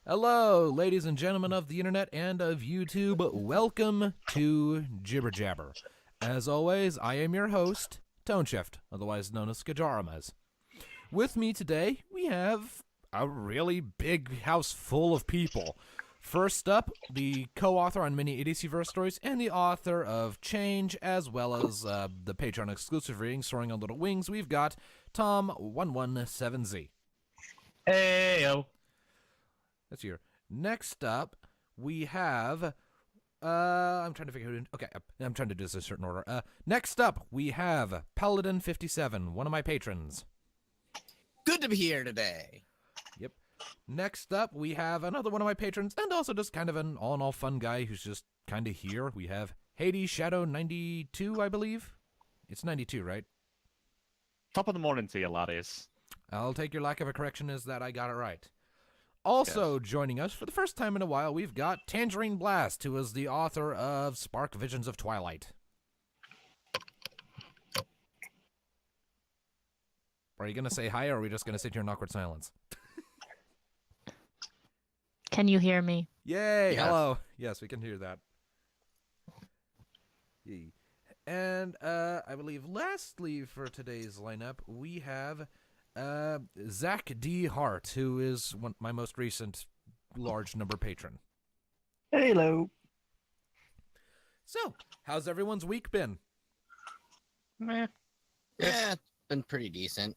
Hello, ladies and gentlemen of the internet and of YouTube. Welcome to Jibber Jabber. As always, I am your host, Toneshift, otherwise known as Skajaramas. With me today, we have a really big house full of people. First up, the co-author on many EDCverse stories and the author of Change, as well as the Patreon exclusive reading, Soaring on Little Wings. We've got Tom117Z. Heyo. That's here. Next up, we have. I'm trying to figure out. Okay, I'm trying to do this in a certain order. Next up, we have Paladin57, one of my patrons. Good to be here today. Yep. Next up, we have another one of my patrons, and also just kind of an all-in-all fun guy who's just kind of here. We have Hades Shadow 92, I believe. It's 92, right? Top of the morning to you, laddies. I'll take your lack of a correction as that I got it right. Also joining us for the first time in a while, we've got Tangerine Blast, who is the author of Spark Visions of Twilight. Are you going to say hi, or are we just going to sit here in awkward silence? Can you hear me? Yay! Yes. Hello. Yes, we can hear that. Yay. And I believe lastly for today's lineup, we have Zach D. Hart, who is my most recent large number patron. Hello. So, how's everyone's week been? Meh. Yeah, it's been pretty decent.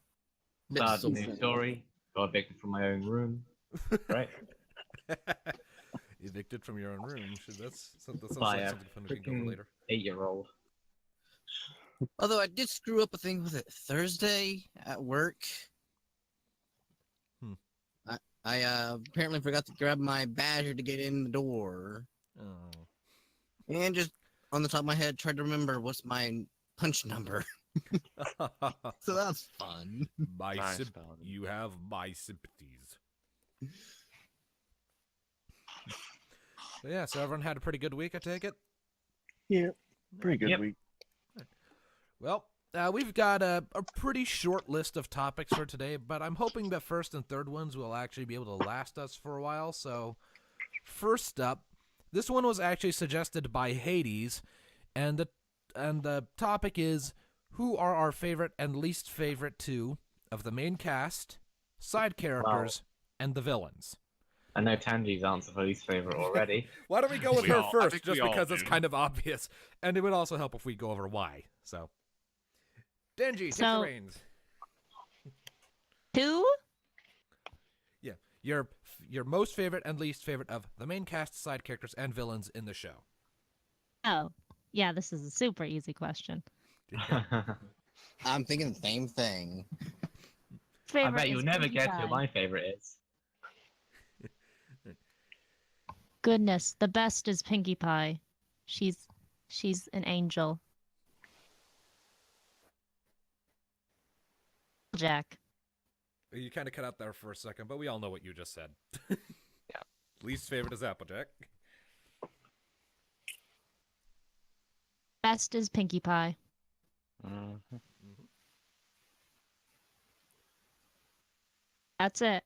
Bit Sad so- news story. Got evicted from my own room. Right? Evicted from your own room. That sounds By like a something fun we can go over freaking later. 8-year-old. Although I did screw up a thing, was it Thursday at work? I apparently forgot to grab my badger to get in the door. Oh. And just on the top of my head, tried to remember what's my punch number. So that's fun. Nice, Paladin. You have my sympathies. So yeah, so everyone had a pretty good week, I take it? Yeah, pretty good Yep. week. Well, we've got a pretty short list of topics for today, but I'm hoping the first and third ones will actually be able to last us for a while. So, first up, this one was actually suggested by Hades, and the topic is, who are our favorite and least favorite two of the main cast, side characters, and the villains? I know Tanji's answer for least favorite already. Why don't we go with We her all- I first, think just we all because it's do. kind of obvious, and it would also help if we go over why. So, Denji, take the So- reins. Two? Yeah, your most favorite and least favorite of the main cast, side characters, and villains in the show. Oh, yeah, this is a super easy question. I'm thinking the same thing. I Favorite bet you'll is never Pinkie guess Pie. who my favorite is. Goodness, the best is Pinkie Pie. She's an angel. Jack. You kind of cut out there for a second, but we all know what you just said. Yeah. Least favorite is Applejack. Best is Pinkie Pie. Mhm. That's it.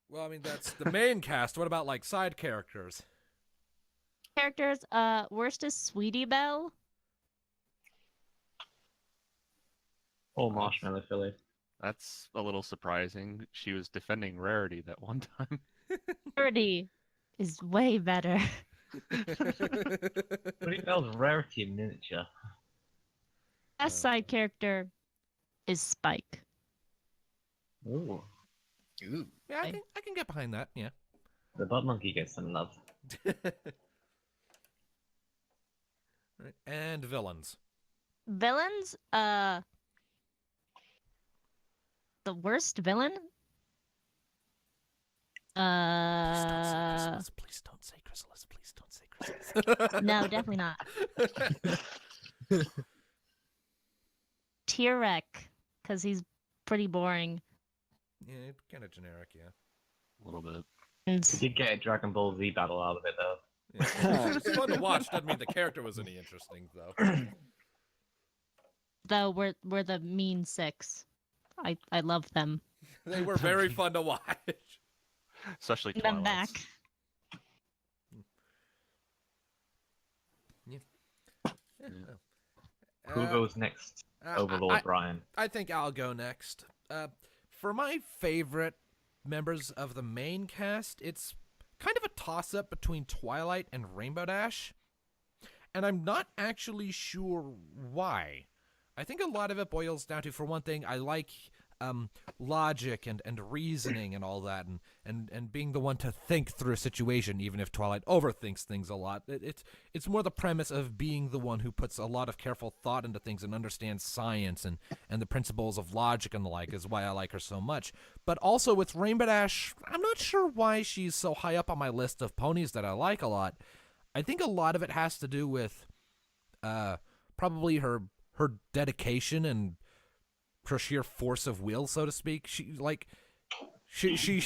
Well, I mean, that's the main cast. What about, like, side characters? Characters, worst is Sweetie Belle. Or Marshmallow Philly. That's a little surprising. She was defending Rarity that one time. Birdie is way better. But it spells rarity in miniature. Best side character is Spike. Ooh. Ooh. Yeah, I can get behind that, yeah. The butt monkey gets some love. Right, and villains. Villains, the worst villain? Please don't say Chrysalis. Please don't say Chrysalis. No, definitely not. T-Rex, because he's pretty boring. Yeah, kind of generic, yeah. A little bit. And You did get a Dragon Ball Z battle out of it though. Yeah. It's fun to watch. Doesn't mean the character was any interesting, though. though we're the mean six. I love them. They were very fun to watch. Especially And I'm Twilight's. back. Who goes next? Overlord Brian. I think I'll go next. For my favorite members of the main cast, it's kind of a toss-up between Twilight and Rainbow Dash, and I'm not actually sure why. I think a lot of it boils down to, for one thing, I like logic and reasoning and all that, and being the one to think through a situation, even if Twilight overthinks things a lot. It's more the premise of being the one who puts a lot of careful thought into things and understands science and the principles of logic and the like is why I like her so much. But also with Rainbow Dash, I'm not sure why she's so high up on my list of ponies that I like a lot. I think a lot of it has to do with probably her dedication and her sheer force of will, so to speak. She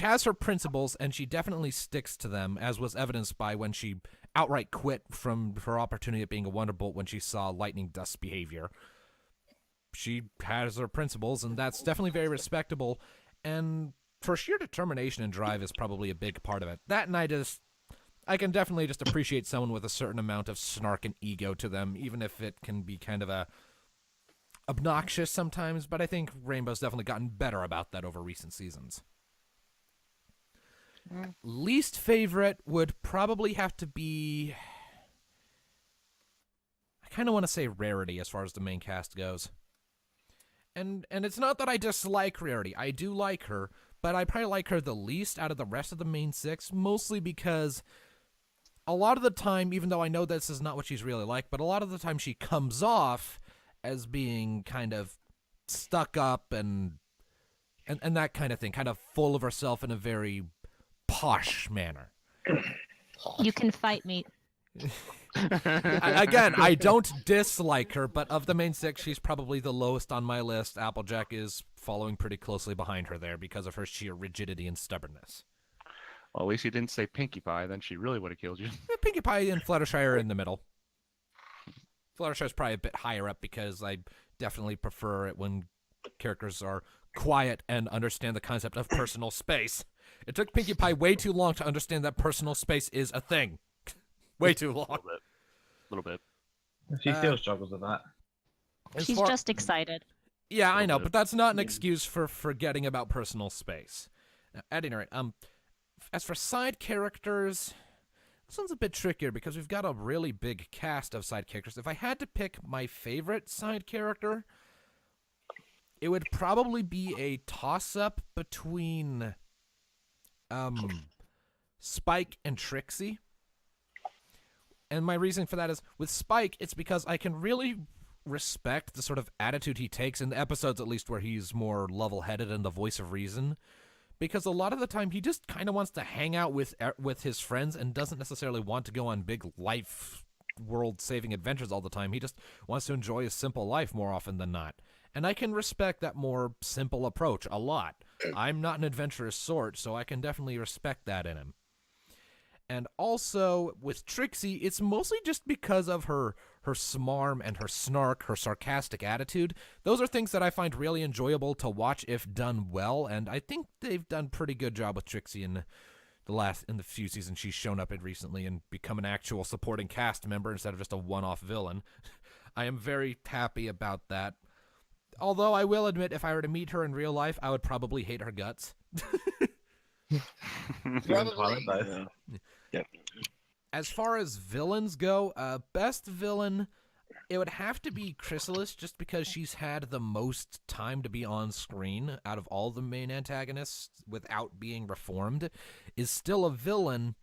has her principles, and she definitely sticks to them, as was evidenced by when she outright quit from her opportunity at being a Wonderbolt when she saw Lightning Dust's behavior. She has her principles, and that's definitely very respectable, and her sheer determination and drive is probably a big part of it. That, and I can definitely just appreciate someone with a certain amount of snark and ego to them, even if it can be kind of obnoxious sometimes, but I think Rainbow's definitely gotten better about that over recent seasons. Least favorite would probably have to be... I kind of want to say Rarity as far as the main cast goes. And it's not that I dislike Rarity. I do like her, but I probably like her the least out of the rest of the main six, mostly because a lot of the time, even though I know this is not what she's really like, but a lot of the time she comes off as being kind of stuck up and that kind of thing, kind of full of herself in a very posh manner. You can fight me. Again, I don't dislike her, but of the main six, she's probably the lowest on my list. Applejack is following pretty closely behind her there because of her sheer rigidity and stubbornness. Well, at least you didn't say Pinkie Pie, then she really would have killed you. Pinkie Pie and Fluttershy are in the middle. Fluttershy's probably a bit higher up because I definitely prefer it when characters are quiet and understand the concept of personal space. It took Pinkie Pie way too long to understand that personal space is a thing. Way too long. A little bit. She still struggles with that. She's just excited. Yeah, I know, bit. but that's not an excuse for forgetting about personal space. Now, at any rate, as for side characters, this one's a bit trickier because we've got a really big cast of side characters. If I had to pick my favorite side character, it would probably be a toss-up between Spike and Trixie. And my reason for that is, with Spike, it's because I can really respect the sort of attitude he takes in the episodes, at least, where he's more level-headed and the voice of reason. Because a lot of the time, he just kind of wants to hang out with his friends and doesn't necessarily want to go on big life, world-saving adventures all the time. He just wants to enjoy his simple life more often than not. And I can respect that more simple approach a lot. I'm not an adventurous sort, so I can definitely respect that in him. And also, with Trixie, it's mostly just because of her smarm and her snark, her sarcastic attitude. Those are things that I find really enjoyable to watch if done well, and I think they've done a pretty good job with Trixie in the few seasons she's shown up in recently and become an actual supporting cast member instead of just a one-off villain. I am very happy about that. Although I will admit, if I were to meet her in real life, I would probably hate her guts. Probably. Yeah. Yep. As far as villains go, best villain, it would have to be Chrysalis, just because she's had the most time to be on screen out of all the main antagonists without being reformed, is still a villain,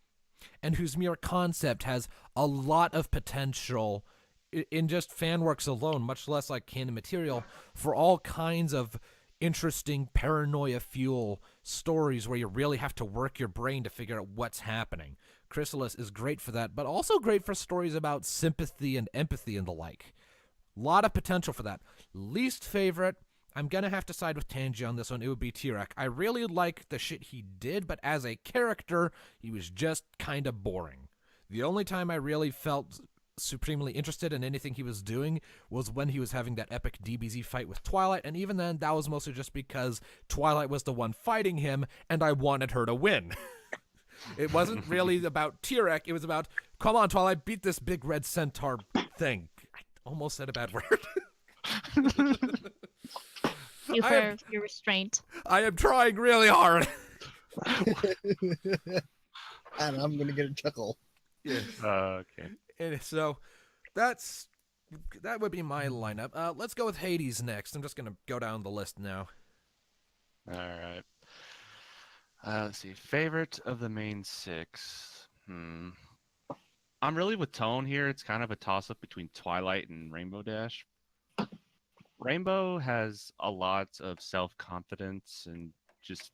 and whose mere concept has a lot of potential in just fan works alone, much less like canon material, for all kinds of interesting paranoia fuel stories where you really have to work your brain to figure out what's happening. Chrysalis is great for that, but also great for stories about sympathy and empathy and the like. A lot of potential for that. Least favorite, I'm going to have to side with Tangy on this one. It would be T-Rex. I really like the shit he did, but as a character, he was just kind of boring. The only time I really felt supremely interested in anything he was doing was when he was having that epic DBZ fight with Twilight, and even then, that was mostly just because Twilight was the one fighting him, and I wanted her to win. It wasn't really about Tyrek. It was about, come on, Twilight, beat this big red centaur thing. I almost said a bad word. You I for am- your restraint. I am trying really hard. And I'm gonna get a chuckle. Okay. And so that would be my lineup. Let's go with Hades next. I'm just going to go down the list now. All right. Let's see. Favorite of the main 6. I'm really with Tone here. It's kind of a toss-up between Twilight and Rainbow Dash. Rainbow has a lot of self-confidence and just...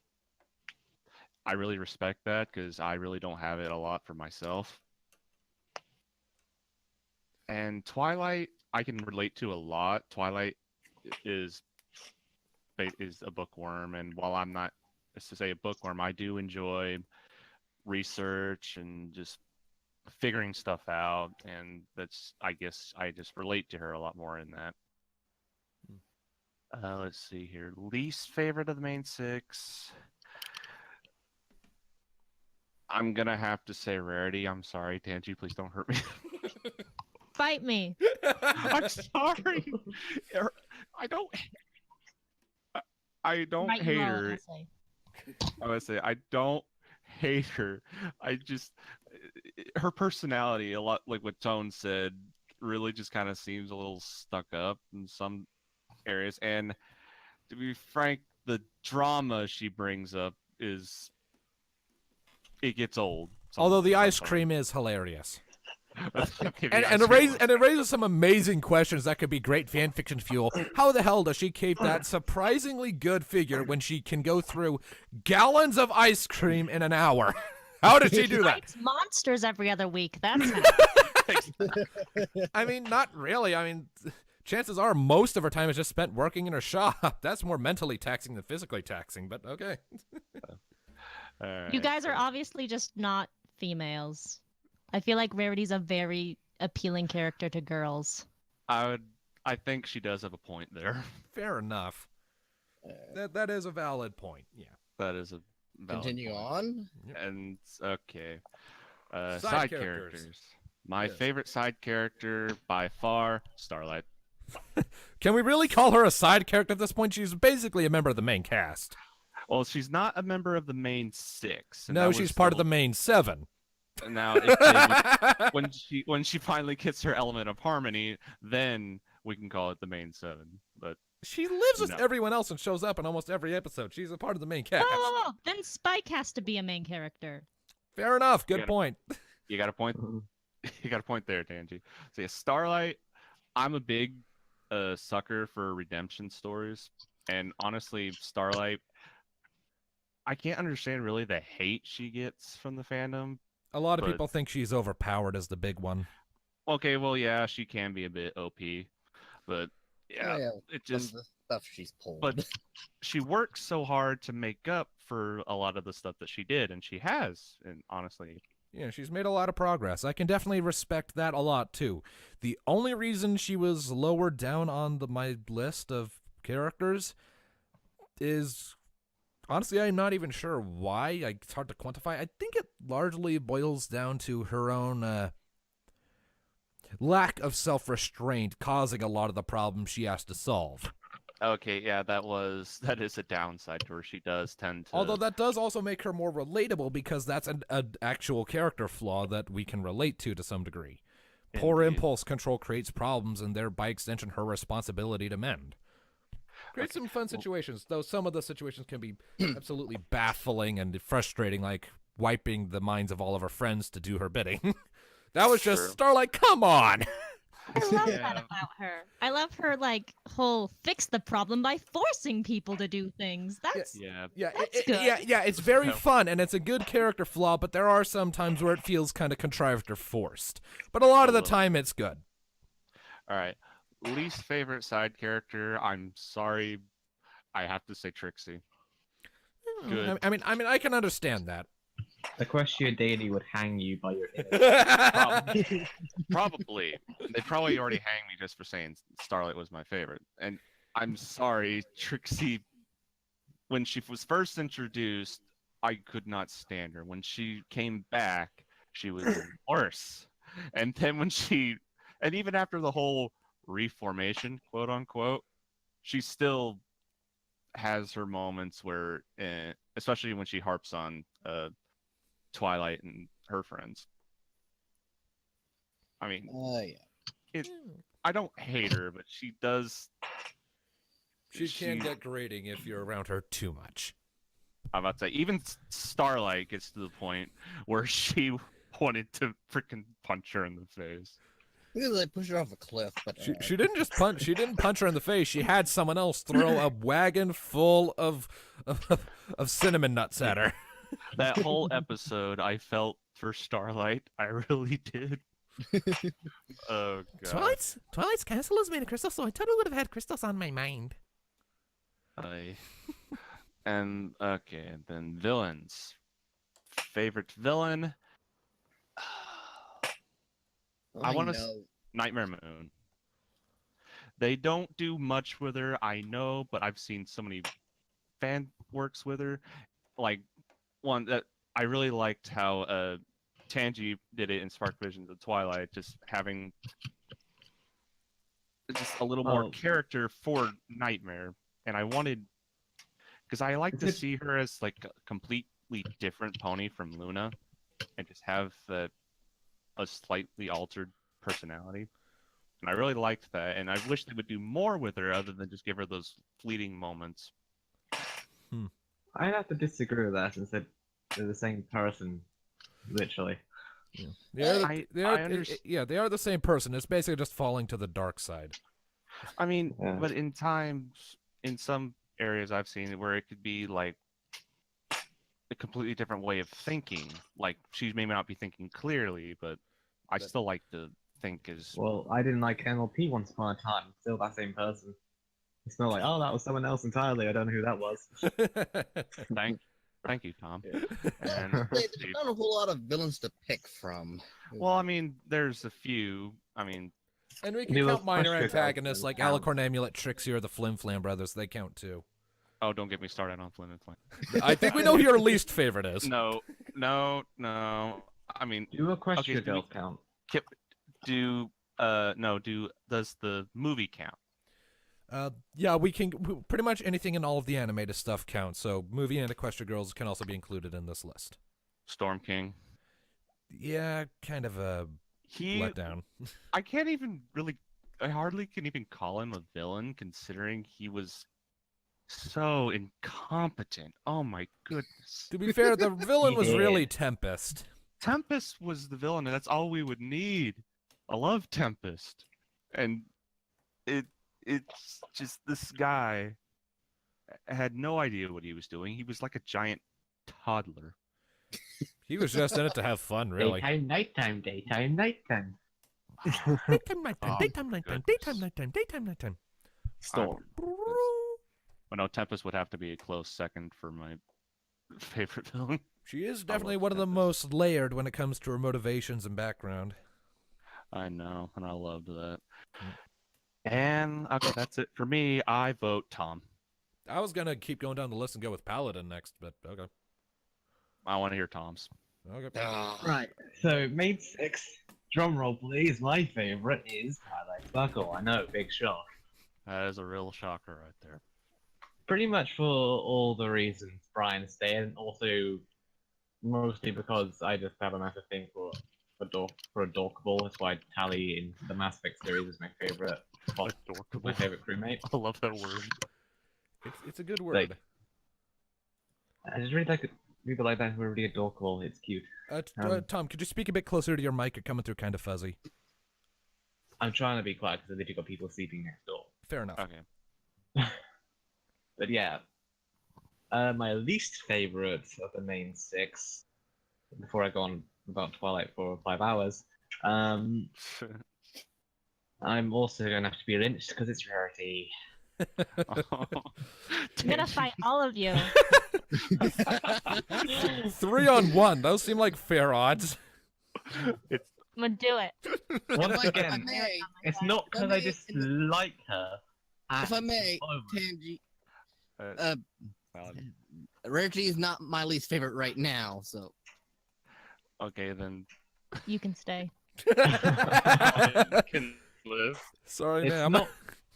I really respect that because I really don't have it a lot for myself. And Twilight, I can relate to a lot. Twilight is a bookworm, and while I'm not, let's just say, a bookworm, I do enjoy research and just figuring stuff out, and that's, I guess, I just relate to her a lot more in that. Let's see here. Least favorite of the main 6. I'm gonna have to say Rarity. I'm sorry, Tanji. Please don't hurt me. Fight me. I'm sorry. I don't. I don't Right, you hate are, her. I'll say. I would say I don't hate her. I just her personality, a lot like what Tone said, really just kind of seems a little stuck up in some areas. And to be frank, the drama she brings up it gets old. Although the ice sometimes. cream is hilarious. Okay, the And ice it cream raises some amazing questions that could be great fan fiction fuel. How the hell does she keep that surprisingly good figure when she can go through gallons of ice cream in an hour? How did she do that? Fights monsters every other week. That's how. I mean, not really. I mean, chances are most of her time is just spent working in her shop. That's more mentally taxing than physically taxing, but okay. You guys are obviously just not females. I feel like Rarity's a very appealing character to girls. I think she does have a point there. Fair enough. That is a valid point. Yeah. That is a valid Continue point. on. And okay. Side Side characters. characters. My Yes. favorite side character by far, Starlight. Can we really call her a side character at this point? She's basically a member of the main cast. Well, she's not a member of the main 6. and No, that she's was part of the the- main 7. Now, when she finally gets her element of harmony, then we can call it the main 7. But She lives with No. everyone else and shows up in almost every episode. She's a part of the main cast. Whoa. Then Spike has to be a main character. Fair enough. Good Yeah. point. you got a point. You got a point there, Tanji. So yeah, Starlight. I'm a big sucker for redemption stories, and honestly, Starlight. I can't understand really the hate she gets from the fandom. A lot of But- people think she's overpowered as the big one. Okay, well, yeah, she can be a bit OP, but yeah, it Some of just. the stuff she's pulled. But she works so hard to make up for a lot of the stuff that she did, and she has. And honestly, Yeah, she's made a lot of progress. I can definitely respect that a lot, too. The only reason she was lower down on my list of characters is... Honestly, I'm not even sure why. It's hard to quantify. I think it largely boils down to her own lack of self-restraint causing a lot of the problems she has to solve. okay, yeah, that is a downside to her. She does tend to. Although that does also make her more relatable because that's an actual character flaw that we can relate to some degree. Poor Indeed. impulse control creates problems and thereby extension her responsibility to mend. Creates some fun situations, though some of the situations can be absolutely baffling and frustrating, like wiping the minds of all of her friends to do her bidding. That was just True. Starlight, come on! I love Yeah. that about her. I love her whole fix the problem by forcing people to do things. That's Yeah, Yeah, That's good. yeah, it's very Yeah. fun and it's a good character flaw, but there are some times where it feels kind of contrived or forced. But a lot of the little. time, it's good. all right. Least favorite side character. I'm sorry, I have to say Trixie. Good. I mean, I can understand that. Equestria Daily would hang you by your ears. Probably. They probably already hang me just for saying Starlight was my favorite. And I'm sorry, Trixie, when she was first introduced, I could not stand her. When she came back, she was worse. And then and even after the whole reformation, quote unquote, she still has her moments where, especially when she harps on Twilight and her friends. I mean, Yeah. I don't hate her, but she does. She can get grating if you're around her too much. I'm about to say, even Starlight gets to the point where she wanted to freaking punch her in the face. Because I pushed her off a cliff, but She didn't just punch. She didn't punch her in the face. She had someone else throw a wagon full of cinnamon nuts at her. That whole episode, I felt for Starlight. I really did. Oh god. Twilight's castle is made of crystals, so I totally would have had crystals on my mind. And okay, then villains. Favorite villain? I want to Nightmare Moon. They don't do much with her, I know, but I've seen so many fan works with her. Like one that I really liked how Tanji did it in Spark Visions of Twilight, just having just a little more character for Nightmare, and I wanted because I like to see her as like a completely different pony from Luna, and just have a slightly altered personality. And I really liked that, and I wish they would do more with her other than just give her those fleeting moments. I'd have to disagree with that since they're the same person, literally. Yeah. They are the same person. It's basically just falling to the dark side. I mean, Yeah. but in times, in some areas I've seen it where it could be like a completely different way of thinking. Like she may not be thinking clearly, but I still like to think as Well, I didn't like NLP once upon a time. Still that same person. It's not like, oh, that was someone else entirely. I don't know who that was. Thank you, Tom. And There's not a whole lot of villains to pick from. well, I mean, there's a few. I mean, And we can Maybe count those minor frustrated antagonists like count. Alicorn Amulet, Trixie, or the Flim Flam brothers. They count too. oh, don't get me started on Flynn and Flynn. I think we know who your least favorite is. No. I mean, Do a question Okay, girl count? does the movie count? Yeah, we can. Pretty much anything in all of the animated stuff counts. So, movie and Equestria Girls can also be included in this list. Storm King. Yeah, kind of a letdown. I hardly can even call him a villain considering he was so incompetent. Oh my goodness. To be fair, the villain was Yeah. really Tempest. Tempest was the villain, and that's all we would need. I love Tempest. And it's just this guy had no idea what he was doing. He was like a giant toddler. He was just in it to have fun, really. Daytime, nighttime, daytime, nighttime. Daytime, nighttime, Oh, daytime, nighttime, goodness. daytime, nighttime, daytime, nighttime. Storm. But no, Tempest would have to be a close second for my favorite villain. She is I definitely love one of the Tempest. most layered when it comes to her motivations and background. I know, and I loved that. And okay, that's it for me. I vote Tom. I was gonna keep going down the list and go with Paladin next, but okay. I want to hear Tom's. Okay. Right. So, main 6, drum roll please. My favorite is Twilight Sparkle. I know, big shock. That is a real shocker right there. Pretty much for all the reasons Brian stated, and also mostly because I just have a massive thing for Adorkable. That's why Tally in the Mass Effect series is my favorite. Adorkable. My favorite crewmate. I love that word. It's a good word. Like- I just really like people like that who are really adorable. It's cute. Tom, could you speak a bit closer to your mic? You're coming through kind of fuzzy. I'm trying to be quiet because they've got people sleeping next door. Fair enough. Okay. But yeah, my least favorite of the main 6, before I go on about Twilight for 5 hours, I'm also going to have to be lynched because it's Rarity. I'm gonna fight all of you. 3-on-1. Those seem like fair odds. I'm gonna do it. Once If I again, may, it's not because I dislike her. if I may, Oh, Tangy, Paladin. Rarity is not my least favorite right now, so Okay, then You can stay. can live. Sorry, It's ma'am. not,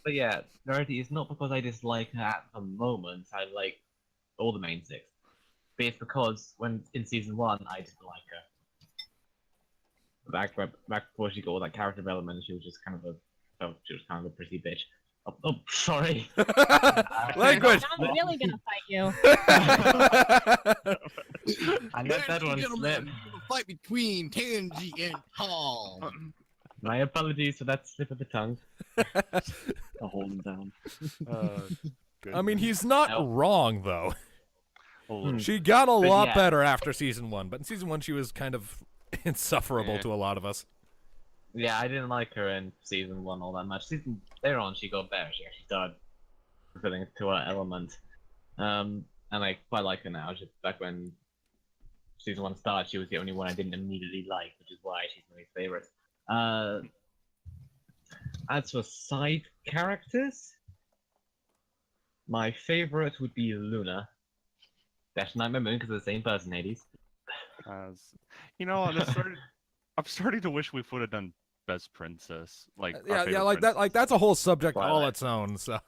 but yeah, Rarity is not because I dislike her at the moment. I like all the main six. But it's because when in season 1 I didn't like her. Back before she got all that character development, she was just kind of a pretty bitch. Oh, sorry. Language. I'm really gonna fight you. I let that one slip. A fight between Tangy and Tom. My apologies for that slip of the tongue. I'll hold him down. I mean, he's not Nope. wrong though. Oh, She got a But lot yeah. better after season 1, but in season 1 she was kind of insufferable Yeah. to a lot of us. Yeah, I didn't like her in season 1 all that much. Later on, she got better. She actually started fulfilling to her element. And I quite like her now. Just back when season 1 started, she was the only one I didn't immediately like, which is why she's my favorite. As for side characters, my favorite would be Luna. Dash Nightmare Moon, because they're the same person, Hades. I'm starting to wish we would have done Best Princess. Like our Yeah, favorite like that. princess. Like that's a whole subject all Twilight. its own. So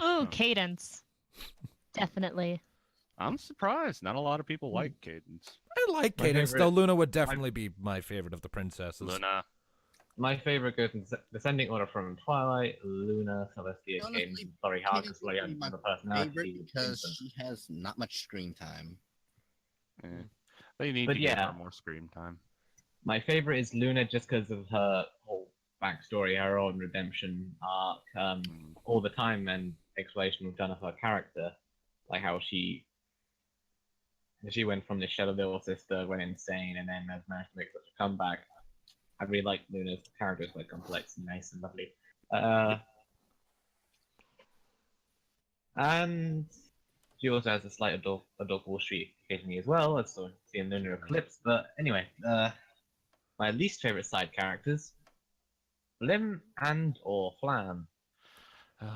Ooh, Cadence. Definitely. I'm surprised. Not a lot of people like Cadence. I like My Cadence, favorite- though. Luna would definitely be my favorite of the princesses. Luna. My favorite goes in descending order from Twilight, Luna, Celestia, Honestly, Cadence, Sorry Hawk, Cadence Sorry would be my the personality. favorite because Vincent. she has not much screen time. Yeah. They need But to give yeah. her more screen time. My favorite is Luna just because of her whole backstory, her own redemption arc, all the time and explanation we've done of her character, like how she went from the shadow little sister, went insane, and then has managed to make such a comeback. I really like Luna's character; it's quite complex and nice and lovely. And she also has a slight adult Wall Street occasionally as well, as so seeing Lunar Eclipse. But anyway, my least favorite side characters: Blim and or Flam.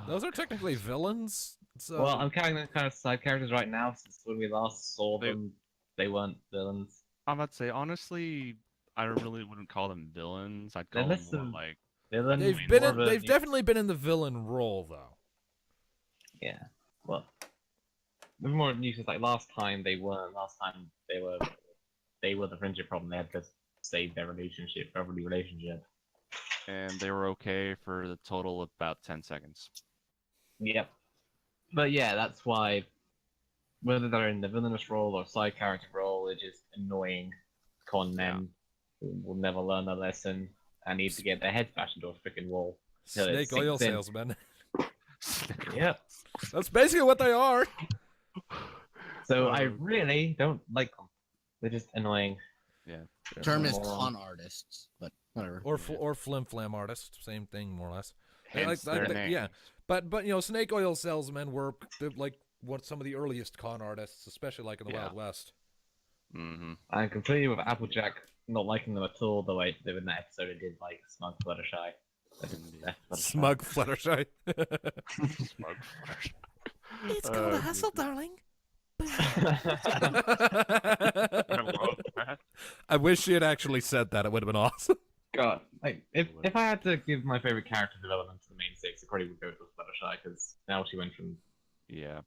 Those are technically villains. So Well, I'm counting them kind of side characters right now, since when we last saw They- them, they weren't villains. I'm about to say, honestly, I really wouldn't call them villains. I'd They're call them less more of- like Villains. they've mean, been. more of a They've new- definitely been in the villain role, though. Yeah. Well, they're more nuisance. Like last time they weren't. Last time they were the friendship problem. They had to save their relationship, every relationship. and they were okay for the total of about 10 seconds. Yep. But yeah, that's why whether they're in the villainous role or side character role, they're just annoying con men who will never learn a lesson and need to get their heads bashed into a freaking wall. Till it Snake oil sinks in. salesman. Yep. That's basically what they are. So I really don't like them. They're just annoying. The term is Moron. con artists, but whatever. Or flim flam artist. Same thing, more or less. Hence like- their yeah. names. But you know, snake oil salesmen were like what some of the earliest con artists, especially like in the Yeah. Wild West. Mm-hmm. I'm completely with Applejack not liking them at all. The way they in that episode, I did like Smug Fluttershy. Smug Fluttershy. Smug flesh. It's called a hustle, darling. I love that. I wish she had actually said that. It would have been awesome. God, like if I had to give my favorite character development to the main six, it probably would go with Fluttershy because now she went from Yeah.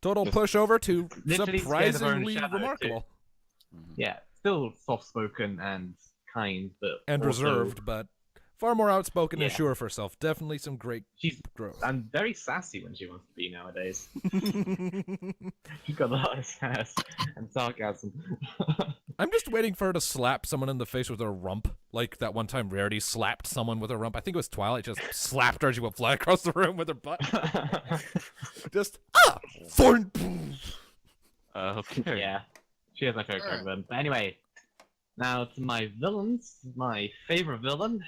Total Just pushover to literally scared of her own surprisingly shadow, too. remarkable Mhm. yeah, still soft spoken and kind, but and also, reserved, but far more outspoken and Yeah. sure of herself. Definitely some great She's growth. and very sassy when she wants to be nowadays. She's got a lot of sass and sarcasm. I'm just waiting for her to slap someone in the face with her rump. Like that one time Rarity slapped someone with her rump. I think it was Twilight just slapped her and she went flying across the room with her butt. Just, thorn. Okay. Yeah, she has my favorite character villain. But anyway, now to my villains. My favorite villain.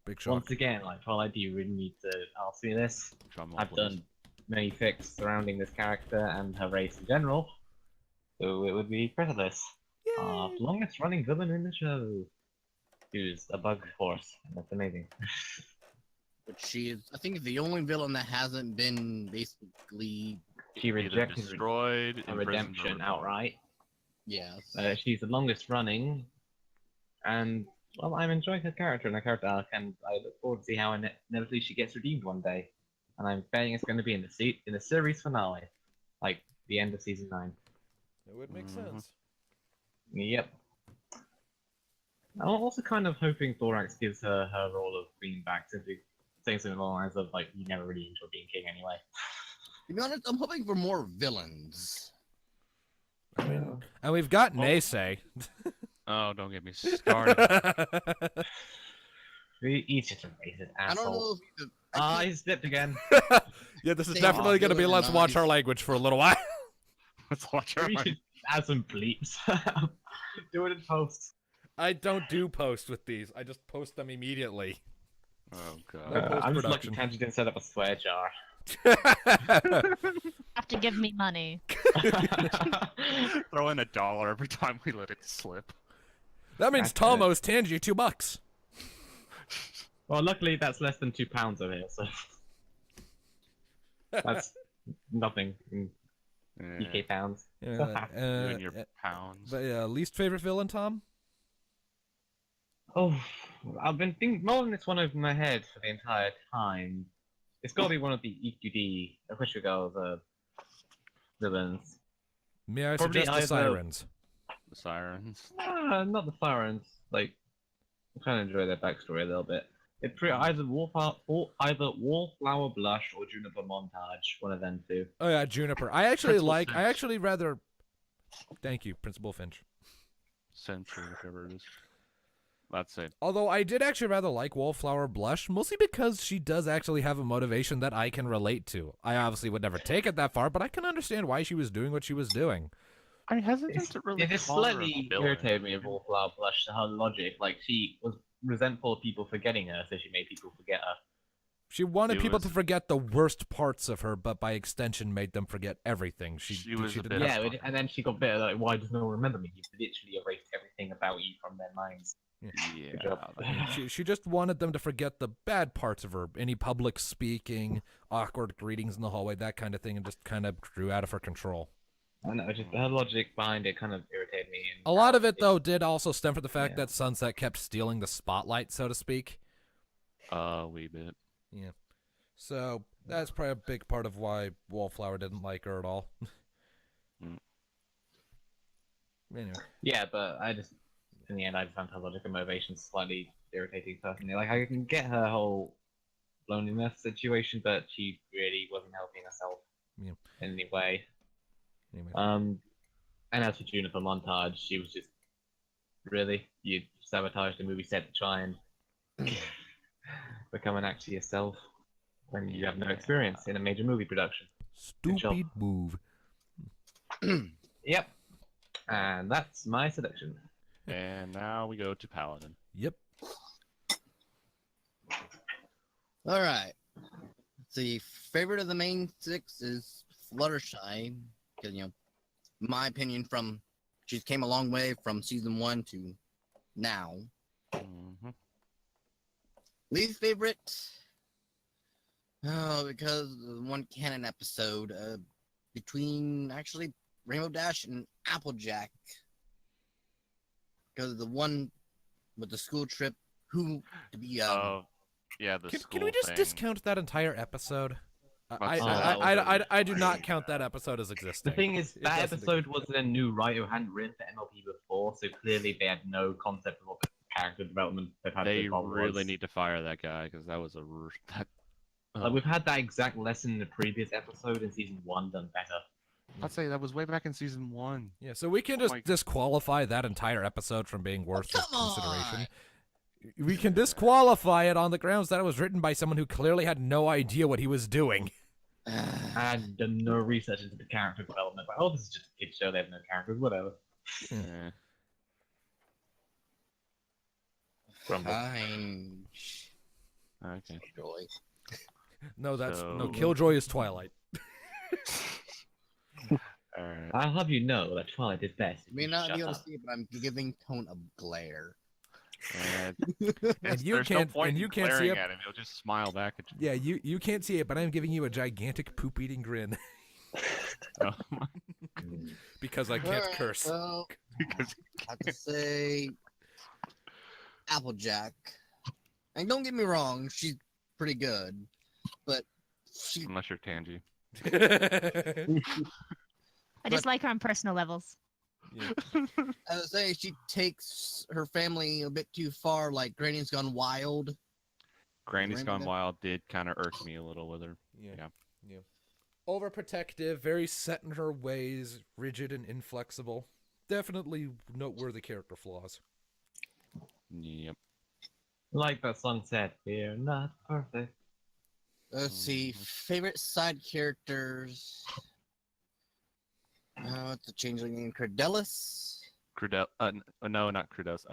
Big shock. Once again, like Twilight, do you really need to ask me this? Drum roll, I've please. done many fics surrounding this character and her race in general, so it would be Chrysalis, our longest running villain in the show. Who's a bug horse, and that's amazing. But she is, I think, the only villain that hasn't been basically She Either rejected destroyed, a imprisoned, or redemption removed. outright. Yes. She's the longest running, and well, I'm enjoying her character and her character arc, and I look forward to see how inevitably she gets redeemed one day. And I'm betting it's going to be in the series finale, like the end of season 9. It would make Mhm. sense. Yep. I'm also kind of hoping Thorax gives her her role of being back, simply saying something along the lines of like, you never really enjoyed being king anyway. To be honest, I'm hoping for more villains. I mean, and we've got Naysay. Oh, don't get me started. He's just a racist I don't asshole. know if he's Ah, he slipped again. Yeah, this is Say definitely going to be villain or let's not, watch our he's- language for a little while. Let's watch our We should add some bleeps. Do it in post. I don't do posts with these. I just post them immediately. Oh No god. post- I'm just lucky post-production. Tangy didn't set up a swear jar. Have to give me money. Throw in $1 every time we let it slip. That means That's Tom it. owes Tangy $2. Well, luckily that's less than £2 over here, so that's nothing in Yeah, UK pounds. Yeah, you and your pounds. but yeah, least favorite villain, Tom? Oh, I've been mulling this one over my head for the entire time. It's got to be one of the EQD official girls villains. May I Probably suggest the either- Sirens? The sirens. Not the Sirens. Like, I'm trying to enjoy their backstory a little bit. It's either Wallflower Blush or Juniper Montage. One of them two. Oh yeah, Juniper. I actually rather. Thank you, Principal Finch. Century, whatever it is. That's it. Although I did actually rather like Wallflower Blush, mostly because she does actually have a motivation that I can relate to. I obviously would never take it that far, but I can understand why she was doing what she was doing. I mean, hasn't it really It just called her a slightly villain? irritated me with Wallflower Blush, her logic. Like, she was resentful of people forgetting her, so she made people forget her. She wanted She people was- to forget the worst parts of her, but by extension made them forget everything. She was a didn't bit- have- Yeah, and then she got bitter, like, why does no one remember me? You've literally erased everything about you from their minds. Good Yeah. job. She just wanted them to forget the bad parts of her, any public speaking, awkward greetings in the hallway, that kind of thing, and just kind of grew out of her control. I don't know, just her logic behind it kind of irritated me. And A lot of it, though, did also stem from the fact Yeah. that Sunset kept stealing the spotlight, so to speak. A wee bit. Yeah. So that's probably a big part of why Wallflower didn't like her at all. Mm. Anyway. Yeah, but in the end, I just found her logic and motivation slightly irritating personally. Like, I can get her whole loneliness situation, but she really wasn't helping herself Yeah. in any way. Anyway. And as for Juniper Montage, she was just really, you sabotaged the movie set to try and become an actor yourself when you have no experience in a major movie production. job. Stupid move. Yep. And that's my selection. And now we go to Paladin. Yep. All right. The favorite of the main 6 is Fluttershy, because my opinion, from she came a long way from season 1 to now. Mm-hmm. Least favorite? Oh, because the one canon episode between actually Rainbow Dash and Applejack. Because the one with the school trip, who to be Oh, yeah, the Can school we just thing. discount that entire episode? What's that? I do not count that episode as existing. The thing is, It that doesn't episode was a new writer who hadn't written for MLP before, so clearly they had no concept of what the character development they've had They so far really was. need to fire that guy because that was that. Like, we've had that exact lesson in the previous episode in season 1 done better. I'd say that was way back in season 1. Yeah, so we can Oh just my- disqualify that entire episode from being worth come consideration. We can disqualify it on the grounds that it was written by someone who clearly had no idea what he was doing. And done no research into the character development. Like, oh, this is just a kid's show, they have no characters, whatever. Yeah. Grumble. Fine. Okay. Joy. No, no, So- Killjoy is Twilight. Alright. I'll have you know that Twilight is best. You may not Shut be able to up. see it, but I'm giving Tone a glare. And And you there's can't- no point and you in can't see glaring it. at him. He'll just smile back at you. Yeah, you can't see it, but I'm giving you a gigantic poop-eating grin. Oh, Because I can't Alright, curse. Well, because I have to say Applejack. And don't get me wrong, she's pretty good, but she unless you're Tangy. I just like her on personal levels. Yeah. I would say she takes her family a bit too far, like Granny's Gone Wild. Granny's Rainbow Gone Dash? Wild did kind of irk me a little with her. Yeah. Yeah. Overprotective, very set in her ways, rigid and inflexible. Definitely noteworthy character flaws. Yep. Like that song said, we're not perfect. Let's see, favorite side characters. What's the changeling name? Credelis? No, not Crudos.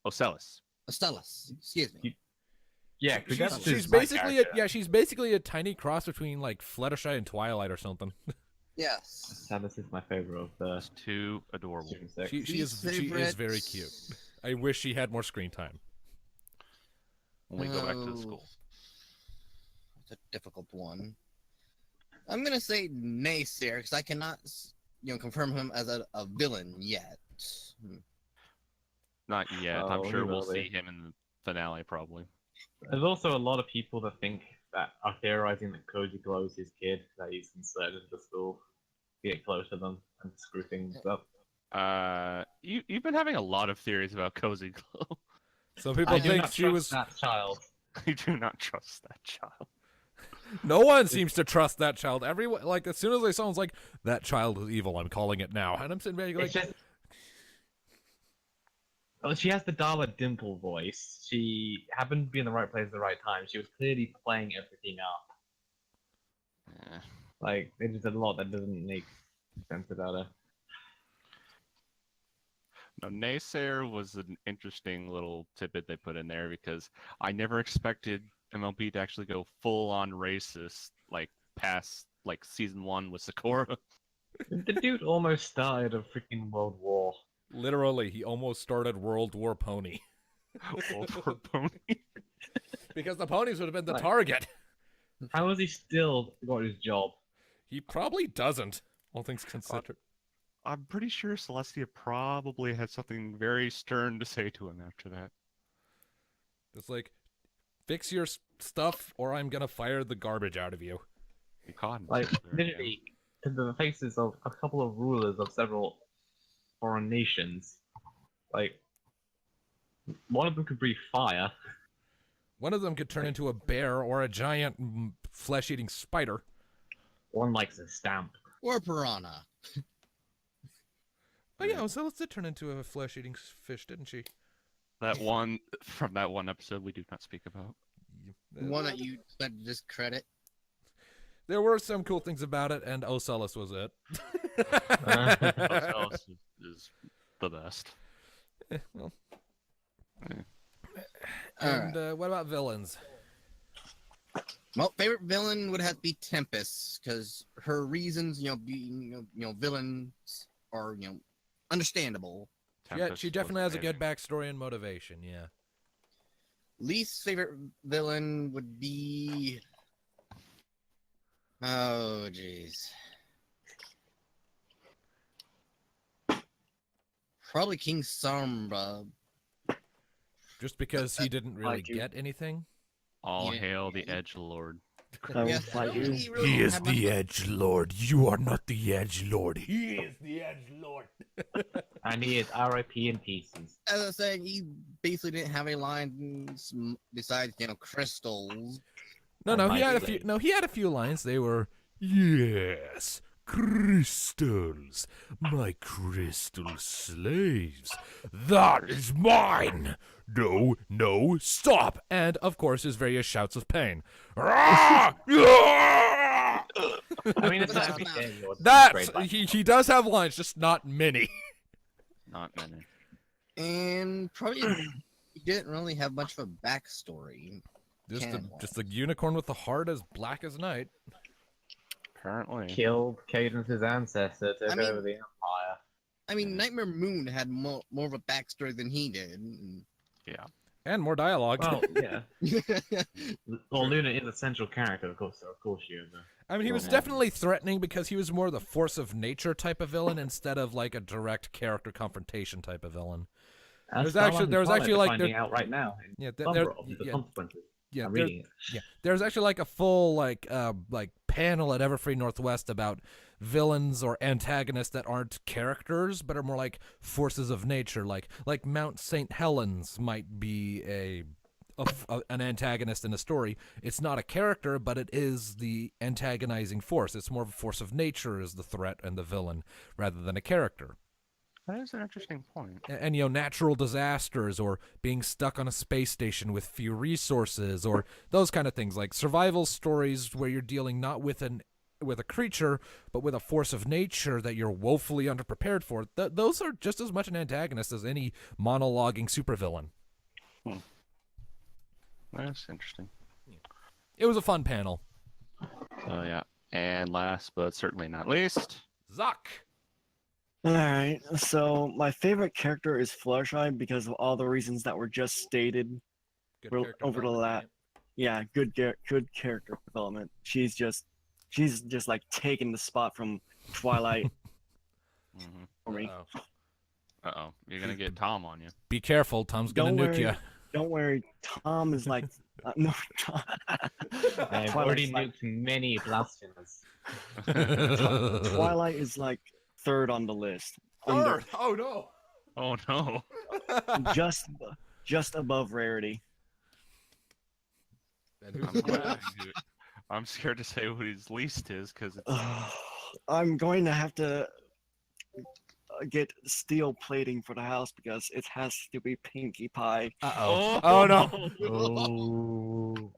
Ocellus. Stelis. Excuse me. Yeah, She's, Credelis she's is my basically character. she's basically a tiny cross between like Fluttershy and Twilight or something. Yes. Sadness is my favorite of the It's too adorable. Student Six. She is very cute. I wish she had more screen time. When we go back to the Oh, school. It's a difficult one. I'm gonna say Naysayer because I cannot, confirm him as a villain yet. Not yet. Oh, I'm he sure we'll will be. see him in the finale probably. There's also a lot of people that think that are theorizing that Koji Glow is his kid, that he's inserted into the school to get close to them and screw things up. You've been having a lot of theories about Cozy Glow. Some people I do think not she trust was. that child. I do not trust that child. No one seems to trust that child. Everyone, like, as soon as they someone's like, that child is evil, I'm calling it now. And I'm sitting back like, It's just... Well, she has the Darla Dimple voice. She happened to be in the right place at the right time. She was clearly playing everything up. Eh. Like, there's just a lot that doesn't make sense about her. No, Naysayer was an interesting little tidbit they put in there because I never expected MLB to actually go full on racist, like past like season 1 with Sakura. The dude almost started a freaking world war. literally, he almost started World War Pony. World War Pony. Because the ponies would have been the Right. target. How has he still got his job? He probably doesn't, all things considered. I'm pretty sure Celestia probably had something very stern to say to him after that. It's like, fix your stuff or I'm going to fire the garbage out of you. He caught him. Like, literally, to the faces of a couple of rulers of several foreign nations. Like, one of them could breathe fire. One of them could turn into a bear or a giant flesh-eating spider. One likes a stamp. Or Piranha. Oh yeah, Ocellus did turn into a flesh-eating fish, didn't she? That one from that one episode we do not speak about. One that you said to discredit. There were some cool things about it, and Ocellus was it. Ocellus is the best. Well. Eh. And what about villains? Well, favorite villain would have to be Tempest, because her reasons, being, villains are, understandable. Yeah, Tempest she was definitely has a amazing. good backstory and motivation, yeah. Least favorite villain would be... Oh, jeez. Probably King Sombra. Just because he didn't really Like you. get anything? All Yeah. hail the Edge Lord. So, Yes, I like don't you. think he really had much- Edge Lord. You are not the Edge Lord. He is the Edge Lord. And he is RIP in pieces. As I was saying, he basically didn't have any lines besides, crystals. No, I he had a might few. be. No, he had a few lines. They were, yes, crystals, my crystal slaves. That is mine. No, no, stop. And of course, his various shouts of pain. Ah! Ah! I mean, it's That's not not- That's he does have lines, just not many. Not many. And probably he didn't really have much of a backstory. Just a unicorn with a heart as black as night. Apparently. Killed Cadence's ancestor, took I mean- over the Empire. I mean, Nightmare Moon had more of a backstory than he did. Yeah. And more dialogue. Well, yeah. Well, Luna is a central character, of course, you know. I mean, he was definitely threatening because he was more the force of nature type of villain instead of like a direct character confrontation type of villain. There was actually like finding out right now. Yeah, The consequences. yeah, I'm reading it. yeah. There's actually like a full like panel at Everfree Northwest about villains or antagonists that aren't characters but are more like forces of nature. Like Mount St. Helens might be an antagonist in a story. It's not a character, but it is the antagonizing force. It's more of a force of nature as the threat and the villain rather than a character. That is an interesting point. And natural disasters or being stuck on a space station with few resources or those kind of things, like survival stories where you're dealing not with a creature but with a force of nature that you're woefully underprepared for. Those are just as much an antagonist as any monologuing supervillain. That's interesting. It was a fun panel. So yeah, and last but certainly not least, Zach. Alright, so my favorite character is Fluttershy because of all the reasons that were just stated over the lap. Yeah, good character development. She's just like taking the spot from Twilight for me. Uh-oh. You're going to get Tom on you. Be careful, Tom's going to nuke you. Don't worry, Tom is like... no, Tom. I've already nuked many Blasphemous. Twilight is like third on the list. Third? Oh no! Oh no! just above Rarity. I'm scared to say what his least is because it's... I'm going to have to get steel plating for the house because it has to be Pinkie Pie. Uh-oh. Oh no! Oh.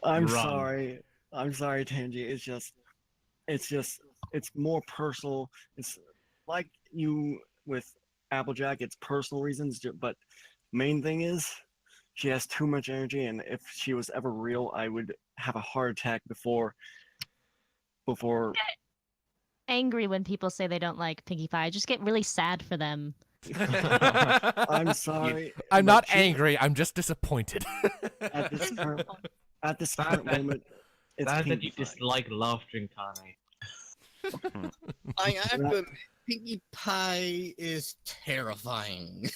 I'm sorry, Tangy. It's more personal. It's like you with Applejack. It's personal reasons, but main thing is she has too much energy, and if she was ever real, I would have a heart attack before. Angry when people say they don't like Pinkie Pie. I just get really sad for them. I'm sorry. I'm not angry. I'm just disappointed. At this current moment, it's Sad that Pinkie you Pie. dislike laughter incarnate. I have to admit, Pinkie Pie is terrifying.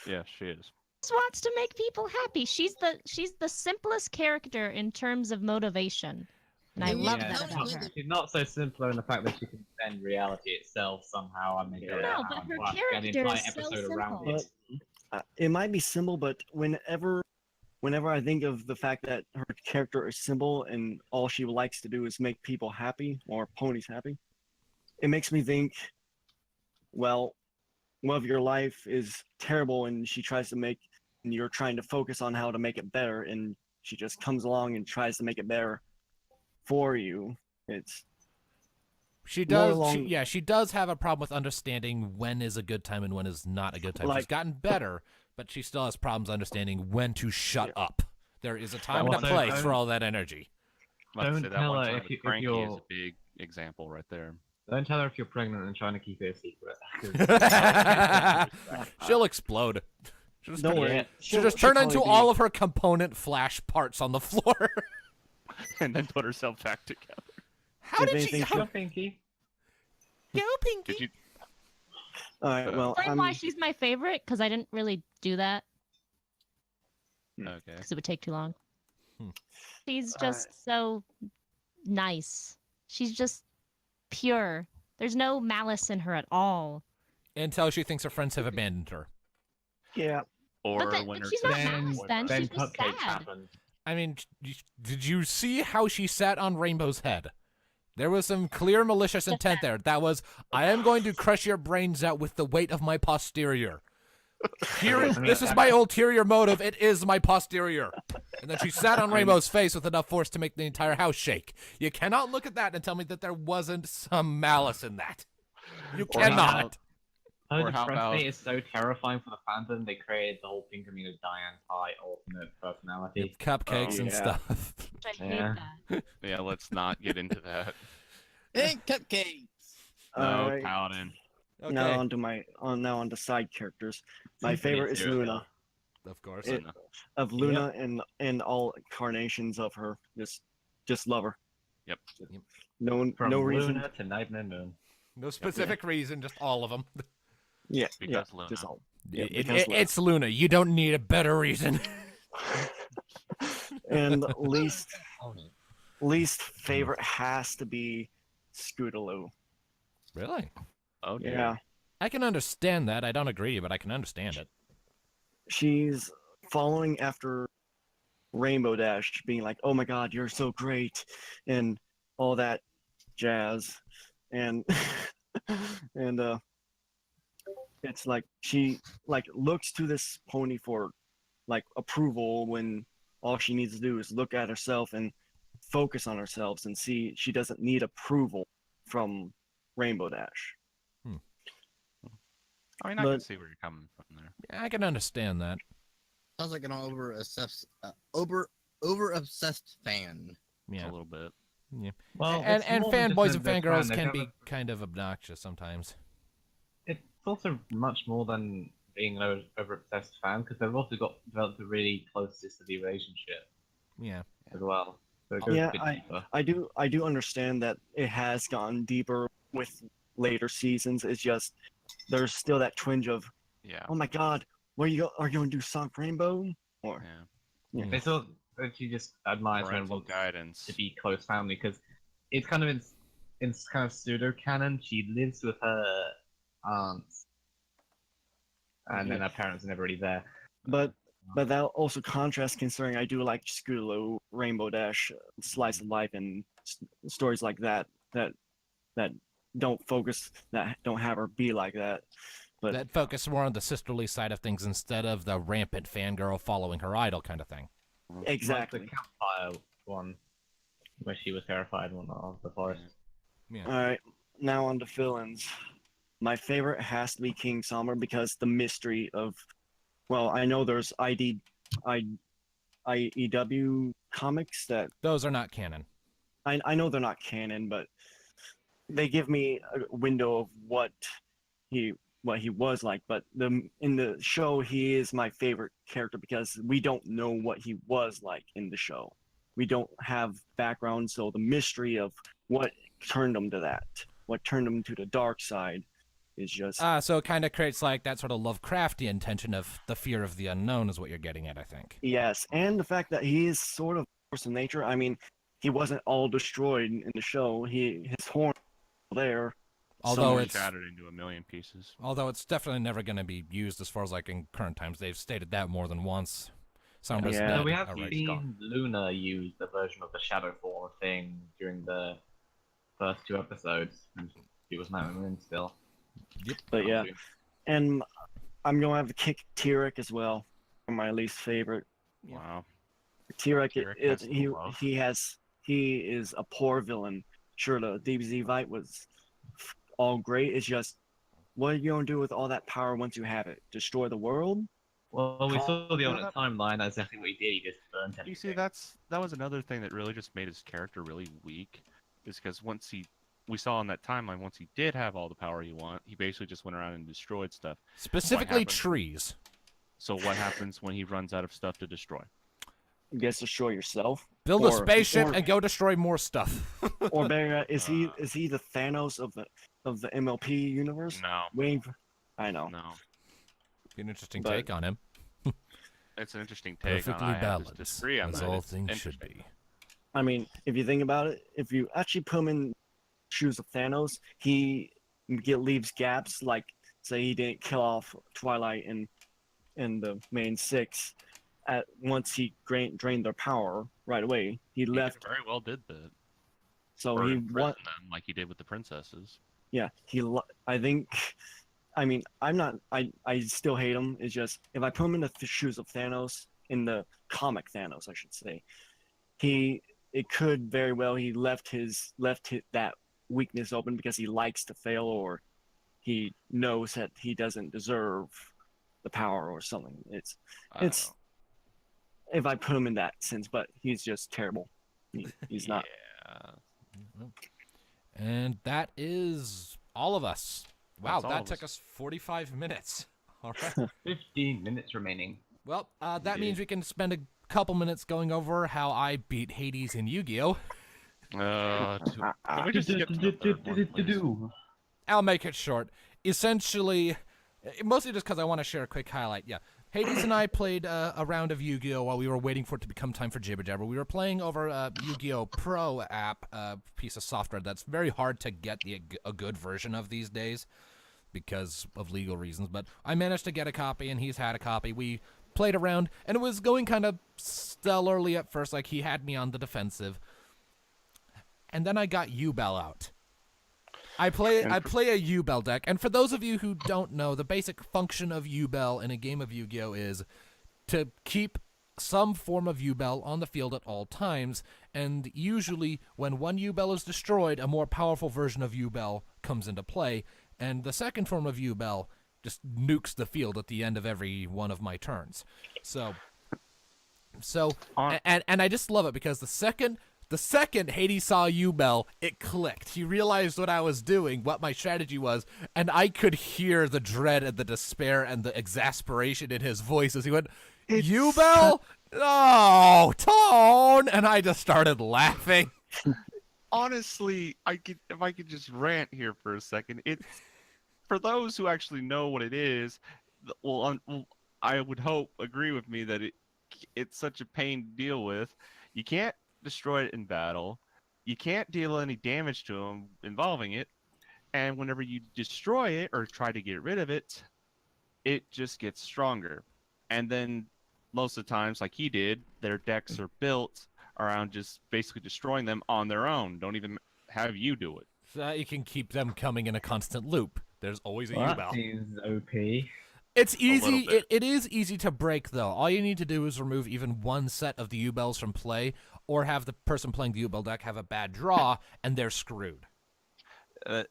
Yeah, she is. Just wants to make people happy. She's the simplest character in terms of motivation. And I love that about her. She's not so simpler in the fact that she can bend reality itself somehow and make it No, but her character is so simple. It might be simple, but whenever I think of the fact that her character is simple and all she likes to do is make people happy or ponies happy, it makes me think, well, of your life is terrible and you're trying to focus on how to make it better, and she just comes along and tries to make it better for you. She does have a problem with understanding when is a good time and when is not a good time. She's gotten better, but she still has problems understanding when to shut up. There is a time and a place for all that energy. Don't tell her if you're... is a big example right there. Don't tell her if you're pregnant and trying to keep it a secret. She'll explode. She'll just turn into probably all of her component flash parts on the floor. And then put herself back together. How did she... Go, Pinkie. Go, Pinkie. Did you... All right, well, Explain why she's my favorite, because I didn't really do that. Okay. Because it would take too long. She's just so nice. She's just pure. There's no malice in her at all. Until she thinks her friends have abandoned her. Yeah. Or But when her she's not sister- malice then. Then She's just cupcakes sad. happen. I mean, did you see how she sat on Rainbow's head? There was some clear malicious intent there. That was, I am going to crush your brains out with the weight of my posterior. This is my ulterior motive. It is my posterior. And then she sat on Rainbow's face with enough force to make the entire house shake. You cannot look at that and tell me that there wasn't some malice in that. You cannot. Her Or how about- depravity is so terrifying for the fandom, they created the whole Pink Amino Diane Pie alternate personality. Cupcakes and yeah. stuff. I hate Yeah. that. Yeah, let's not get into that. Hey, cupcakes! No, Alright. Paladin. Okay. Now on to side characters. My favorite is too. Luna. Of course. Of Luna and all incarnations of her. Just love her. No, From no reason. Luna to Night and Moon. No specific reason, just all of them. Yeah, Because yeah, Luna. just all. Yeah, It- because Luna. it's Luna. You don't need a better reason. And least favorite has to be Scootaloo. Really? Oh, dear. Yeah, I can understand that. I don't agree, but I can understand it. she's following after Rainbow Dash, being like, "Oh my God, you're so great," and all that jazz, and and it's like she like looks to this pony for like approval when all she needs to do is look at herself and focus on herself and see she doesn't need approval from Rainbow Dash. I mean, I can But- see where you're coming from there. Yeah, I can understand that. Sounds like an over obsessed fan. Yeah. A little bit. Well, and it's more than fanboys just and they're fangirls fan, can they're be kind of obnoxious sometimes. It's also much more than being an over-obsessed fan, because they've also developed a really close sisterly relationship Yeah. as well. So it goes Yeah, a bit deeper. I do understand that it has gone deeper with later seasons. It's just there's still that twinge of, Yeah. oh my God, are you going to do Sonic Rainbow? Or Yeah. Yeah. It's all that she just admires when Parental wants guidance. to be close family, because it's kind of in kind of pseudo canon. She lives with her aunts, and then her parents are never really there. but that also contrasts considering I do like Scootaloo, Rainbow Dash, Slice of Life, and stories like that that don't focus, that don't have her be like that. But That focus more on the sisterly side of things instead of the rampant fangirl following her idol kind of thing. exactly. Like the campfire one, where she was terrified of the forest. Yeah. All right, now on to fill-ins. My favorite has to be King Somber because the mystery of, well, I know there's IEW comics that Those are not canon. I know they're not canon, but they give me a window of what he was like. But in the show, he is my favorite character because we don't know what he was like in the show. We don't have background, so the mystery of what turned him to that, what turned him to the dark side, is just So it kind of creates like that sort of Lovecraftian tension of the fear of the unknown is what you're getting at, I think. yes, and the fact that he is sort of force of nature. I mean, he wasn't all destroyed in the show. His horn there. Although somewhere- it's Shattered into a million pieces. although it's definitely never going to be used as far as like in current times. They've stated that more than once. Sombra's Yeah. dead So we have already. seen Luna use the version of the shadow form thing during the first 2 episodes, and she was Night and Moon still. But yeah, and I'm gonna have to kick Tyrek as well for my least favorite. Wow. Tyrek, Tyrek has no love. he is a poor villain. Sure, the DBZ fight was all great. It's just, what are you gonna do with all that power once you have it? Destroy the world? Well, we saw the Yeah, alternate timeline. That's exactly what he did. He just burned everything. You see, that was another thing that really just made his character really weak, is because we saw on that timeline, once he did have all the power he wanted, he basically just went around and destroyed stuff. Specifically happened? trees. So what happens when he runs out of stuff to destroy? You guess destroy yourself. Build a Or- spaceship or- and go destroy more stuff. Or better, is he the Thanos of the MLP universe? No, Waiting for, I know. no. Be an interesting But- take on him. It's an interesting take Perfectly on. I have to balanced, disagree on as that. all It's things should interesting. be. I mean, if you think about it, if you actually put him in shoes of Thanos, he leaves gaps. Like, say he didn't kill off Twilight and the main 6 at once he drained their power right away. He He left, very well did that. so Or he imprison them like he did with the princesses. Yeah, I think. I mean, I still hate him. It's just if I put him in the shoes of Thanos, in the comic Thanos, I should say, it could very well he left that weakness open because he likes to fail, or he knows that he doesn't deserve the power or something. I don't It's if I put him in that sense, but he's just terrible. He's not. Yeah. And that is all of us. Wow, That's all that of took us. us 45 minutes. All right. 15 minutes remaining. Well, that Indeed. means we can spend a couple minutes going over how I beat Hades in Yu-Gi-Oh! Can we just get to the third one, please? I'll make it short. Essentially, mostly just because I want to share a quick highlight. Yeah, Hades and I played a round of Yu-Gi-Oh! While we were waiting for it to become time for Jibber Jabber. We were playing over a Yu-Gi-Oh! Pro app, a piece of software that's very hard to get a good version of these days because of legal reasons. But I managed to get a copy, and he's had a copy. We played around, and it was going kind of stellarly at first. Like, he had me on the defensive. And then I got U-Bell out. I play a U-Bell deck, and for those of you who don't know, the basic function of U-Bell in a game of Yu-Gi-Oh! Is to keep some form of U-Bell on the field at all times, and usually when one U-Bell is destroyed, a more powerful version of U-Bell comes into play, and the second form of U-Bell just nukes the field at the end of every one of my turns. So I just love it because the second Hades saw U-Bell, it clicked. He realized what I was doing, what my strategy was, and I could hear the dread and the despair and the exasperation in his voice as he went, U-Bell? Oh, Tone! And I just started laughing. Honestly, if I could just rant here for a second. It's for those who actually know what it is. I would hope agree with me that it's such a pain to deal with. You can't destroy it in battle. You can't deal any damage to him involving it. And whenever you destroy it or try to get rid of it, it just gets stronger. And then most of the times, like he did, their decks are built around just basically destroying them on their own. Don't even have you do it. So you can keep them coming in a constant loop. There's always a Well, U-Bell. that seems OP. It's easy. bit. It is easy to break, though. All you need to do is remove even one set of the U-Bells from play, or have the person playing the U-Bell deck have a bad draw, and they're screwed.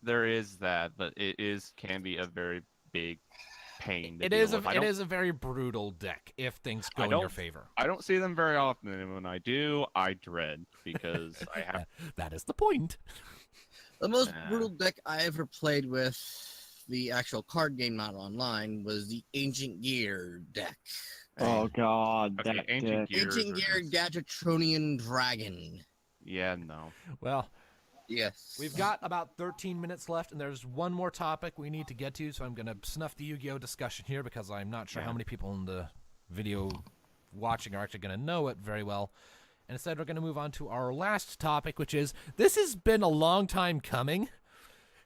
There is that, but can be a very big pain. It is a very brutal deck if things go in your favor. I don't see them very often, and when I do, I dread because I have. That is the point. The most brutal deck I ever played with the actual card game, not online, was the Ancient Gear deck. Oh God, Okay, that Ancient deck. Gear. Ancient Gear Gadgetronian Dragon. Yeah, no. Well, Yes. we've got about 13 minutes left, and there's one more topic we need to get to, so I'm going to snuff the Yu-Gi-Oh! Discussion here because I'm not sure how many people in the video watching are actually going to know it very well. And instead, we're going to move on to our last topic, which is, this has been a long time coming.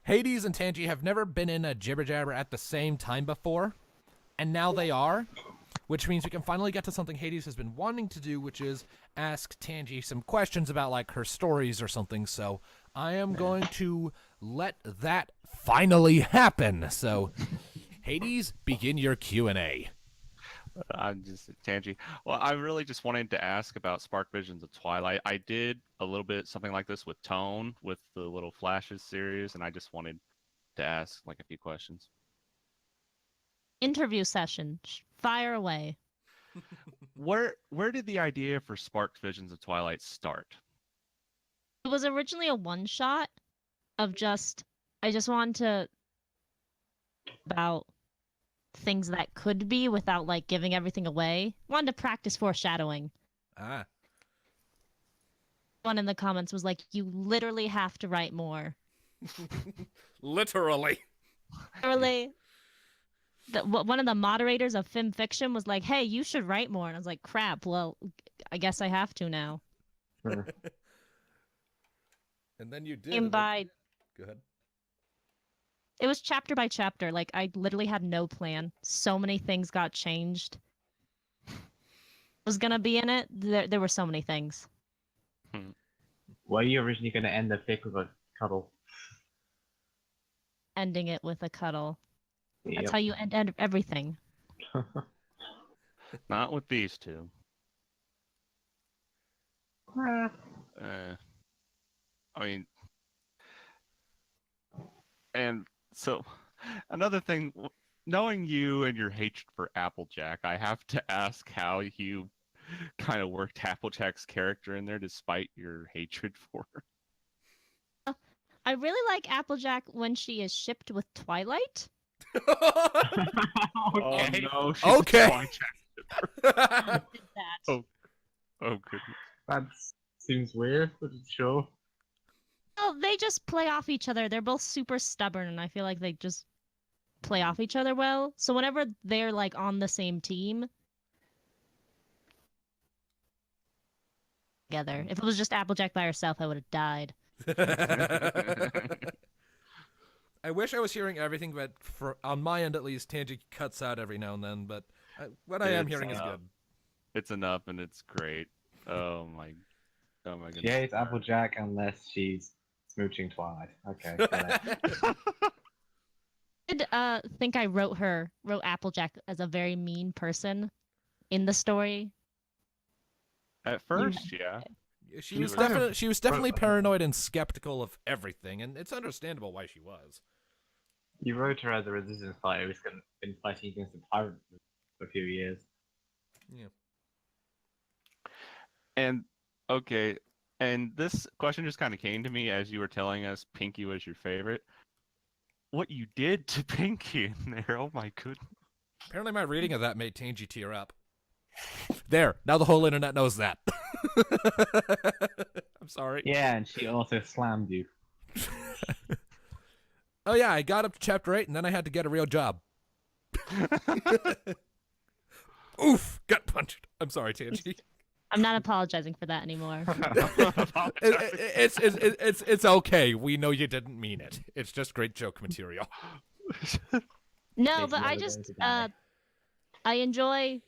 Hades and Tanji have never been in a Jibber Jabber at the same time before, and now they are, which means we can finally get to something Hades has been wanting to do, which is ask Tanji some questions about, like, her stories or something, so I am going to let that finally happen. So, Hades, begin your Q&A. I'm just Tangy. Well, I really just wanted to ask about Spark Visions of Twilight. I did a little bit something like this with Tone with the Little Flashes series, and I just wanted to ask like a few questions. Interview session. Fire away. Where did the idea for Spark Visions of Twilight start? It was originally a one shot of I just wanted to about things that could be without like giving everything away. Wanted to practice foreshadowing. Ah. One in the comments was like, "You literally have to write more." Literally. Literally. One of the moderators of Film Fiction was like, "Hey, you should write more," and I was like, "Crap. Well, I guess I have to now." Sure. And then you did. Came by. Go ahead. It was chapter by chapter. Like, I literally had no plan. So many things got changed. Was gonna be in it. There were so many things. Were you originally going to end the fic with a cuddle? Ending it with a cuddle. Yep. That's how you end everything. Not with these two. I mean, and so another thing, knowing you and your hatred for Applejack, I have to ask how you kind of worked Applejack's character in there despite your hatred for her. I really like Applejack when she is shipped with Twilight. Oh no! She's Okay. a Twilight. Did that. Oh goodness. That seems weird, but sure. Oh, they just play off each other. They're both super stubborn, and I feel like they just play off each other well. So whenever they're like on the same team together, if it was just Applejack by herself, I would have died. I wish I was hearing everything, but on my end at least, Tangy cuts out every now and then. But what I am It's, hearing is good. It's enough, and it's great. Oh my goodness. She hates Applejack unless she's smooching Twilight. Okay. I did think I wrote Applejack as a very mean person in the story. At first, yeah. She was definitely paranoid and skeptical of everything, and it's understandable why she was. You wrote her as a resistance fighter who's been fighting against the tyrant for a few years. Yeah. And okay, and this question just kind of came to me as you were telling us Pinky was your favorite. What you did to Pinky in there? Oh my goodness! Apparently, my reading of that made Tangy tear up. There, now the whole internet knows that. I'm sorry. Yeah, and she also slammed you. Oh yeah, I got up to chapter 8 and then I had to get a real job. Oof, gut punched. I'm sorry, Tangy. I'm not apologizing for that anymore. It's okay. We know you didn't mean it. It's just great joke material. No, but I just I enjoy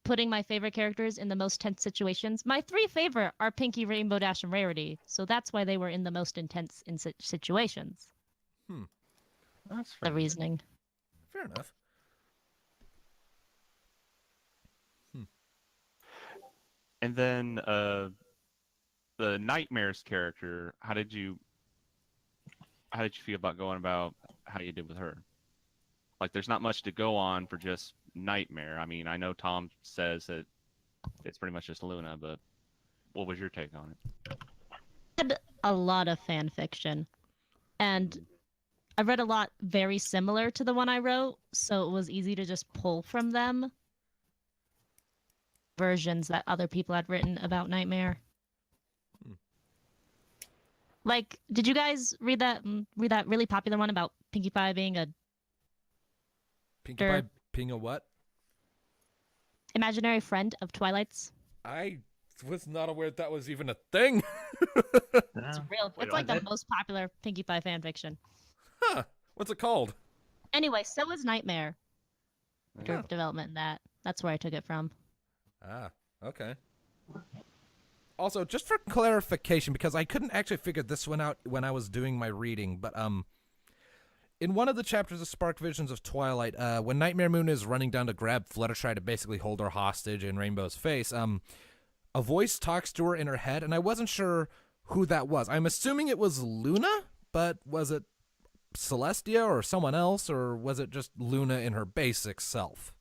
putting my favorite characters in the most tense situations. My 3 favorite are Pinky, Rainbow Dash, and Rarity, so that's why they were in the most intense situations. That's the reasoning. Fair enough. And then the Nightmares character, how did you feel about going about how you did with her? Like, there's not much to go on for just Nightmare. I mean, I know Tom says that it's pretty much just Luna, but what was your take on it? I read a lot of fan fiction, and I read a lot very similar to the one I wrote, so it was easy to just pull from them versions that other people had written about Nightmare. Like, did you guys read that really popular one about Pinkie Pie being a Pinkie Pie being a what? Imaginary friend of Twilight's? I was not aware that was even a thing. It's real. It's like the most popular Pinkie Pie fanfiction. Huh. What's it called? Anyway, so is Nightmare. Development in that. That's where I took it from. Ah, okay. Also, just for clarification, because I couldn't actually figure this one out when I was doing my reading, but in one of the chapters of Spark Visions of Twilight, when Nightmare Moon is running down to grab Fluttershy to basically hold her hostage in Rainbow's face, a voice talks to her in her head, and I wasn't sure who that was. I'm assuming it was Luna, but was it Celestia or someone else, or was it just Luna in her basic self?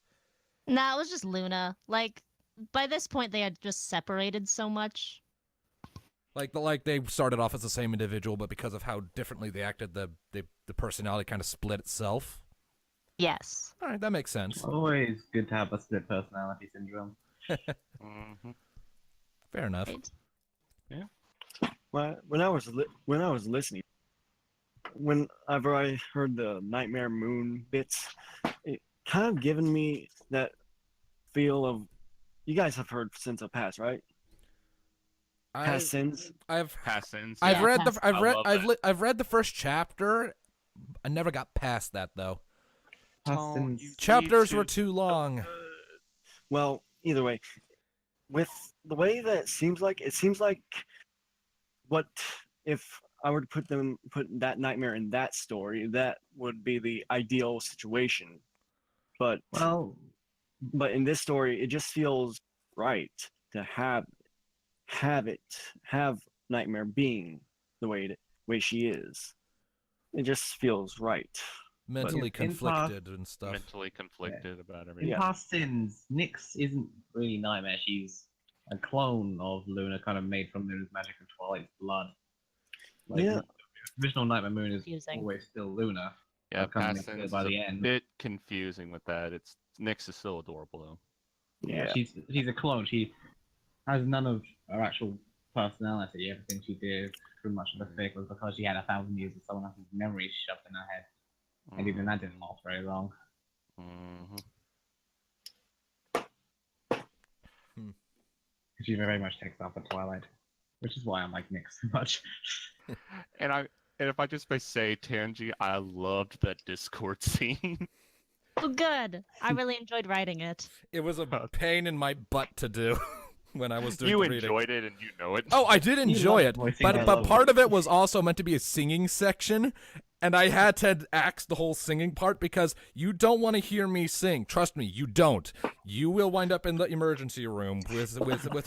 Nah, it was just Luna. Like, by this point, they had just separated so much. Like they started off as the same individual, but because of how differently they acted, the personality kind of split itself. Yes. All right, that makes sense. Always good to have a split personality syndrome. Fair enough. Right. Yeah. Well, when I was listening, whenever I heard the Nightmare Moon bits, it kind of given me that feel of, you guys have heard Sins of Past, right? Past Sins. I've Yeah, read the first chapter. I never got past that though. Past Sins. Chapters were too long. Well, either way, with the way that it seems like what if I were to put that nightmare in that story, that would be the ideal situation. But in this story, it just feels right to have Nightmare being the way she is. It just feels right. Mentally conflicted and stuff. Mentally conflicted about everything. In Past Sins, Nyx isn't really Nightmare. She's a clone of Luna, kind of made from Luna's magic and Twilight's blood. Like, Yeah. the original Nightmare Moon is Confusing. always still Luna. Yeah, coming Past up Sins by is the a end. bit confusing with that. Nyx is still adorable though. Yeah, she's a clone. She has none of her actual personality. Everything she did, pretty much of the fic, was because she had 1,000 years of someone else's memories shoved in her head. And even that didn't last very long. She very much takes after Twilight, which is why I like Nick so much. And if I just may say, Tanji, I loved that Discord scene. Oh, good. I really enjoyed writing it. It was a pain in my butt to do when I was doing You the reading. enjoyed it, and you know it. Oh, I did enjoy it, voicing but dialogue. part of it was also meant to be a singing section, and I had to axe the whole singing part because you don't want to hear me sing. Trust me, you don't. You will wind up in the emergency room with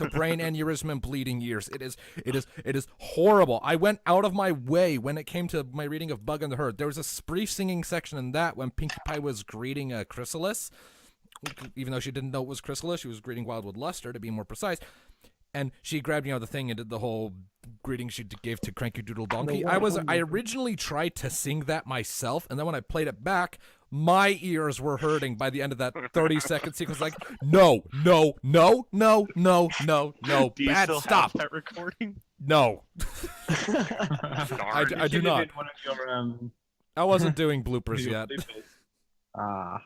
a brain aneurysm and bleeding ears. It is horrible. I went out of my way when it came to my reading of Bug and the Herd. There was a brief singing section in that when Pinkie Pie was greeting Chrysalis. Even though she didn't know it was Chrysalis, she was greeting Wildwood Luster, to be more precise. And she grabbed, the thing and did the whole greeting she gave to Cranky Doodle Donkey. I originally tried to sing that myself, and then when I played it back, my ears were hurting by the end of that 30-second sequence. Like, no, Do you bad, still stop. have that recording? No. Darn. I do not. One of your, I wasn't doing bloopers yet. Ah.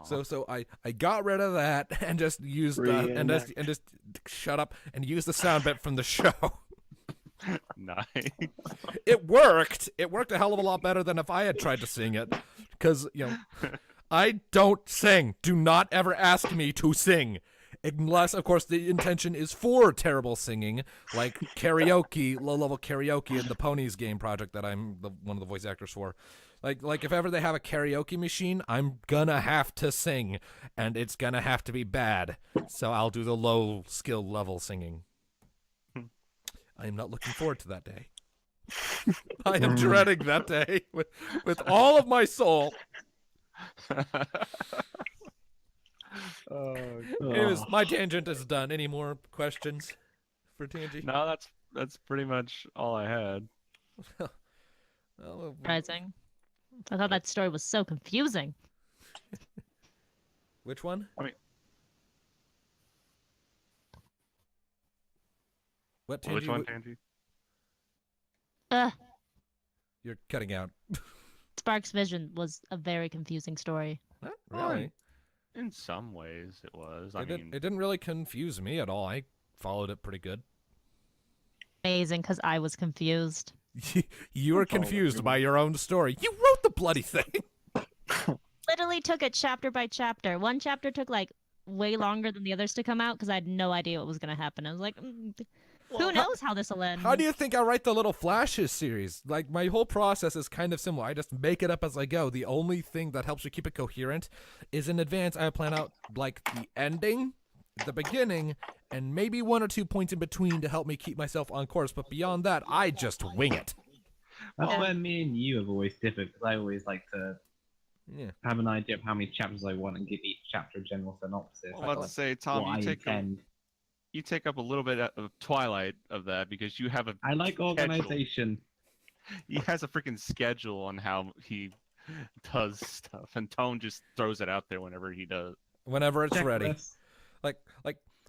So I got rid of that and just used and just shut up and used the sound bit from the show. Nice. It worked. It worked a hell of a lot better than if I had tried to sing it, because I don't sing. Do not ever ask me to sing, unless of course the intention is for terrible singing, like karaoke, low-level karaoke in the Ponies game project that I'm one of the voice actors for. Like if ever they have a karaoke machine, I'm gonna have to sing, and it's gonna have to be bad. So I'll do the low skill level singing. I am not looking forward to that day. I am dreading that day with all of my soul. Anyways, my tangent is done. Any more questions for Tanji? No, that's pretty much all I had. Well, Surprising. I thought that story was so confusing. which one? What, Tanji? Which one, Tanji? You're cutting out. Spark's Vision was a very confusing story. Not really. In some ways, it was. It didn't really confuse me at all. I followed it pretty good. Amazing, because I was confused. You were confused by your own story. You wrote the bloody thing. Literally took it chapter by chapter. One chapter took like way longer than the others to come out because I had no idea what was going to happen. I was like, who knows how this will end? How do you think I write the Little Flashes series? Like, my whole process is kind of similar. I just make it up as I go. The only thing that helps me keep it coherent is in advance I plan out, like, the ending, the beginning, and maybe 1 or 2 points in between to help me keep myself on course. But beyond that, I just wing it. That's where me and you have always differed, because I always like to have an idea of how many chapters I want and give each chapter a general synopsis. Well, let's say, Tom, you take up a little bit of Twilight of that because you have a. I like organization. He has a freaking schedule on how he does stuff, and Tone just throws it out there whenever he does. Whenever it's ready.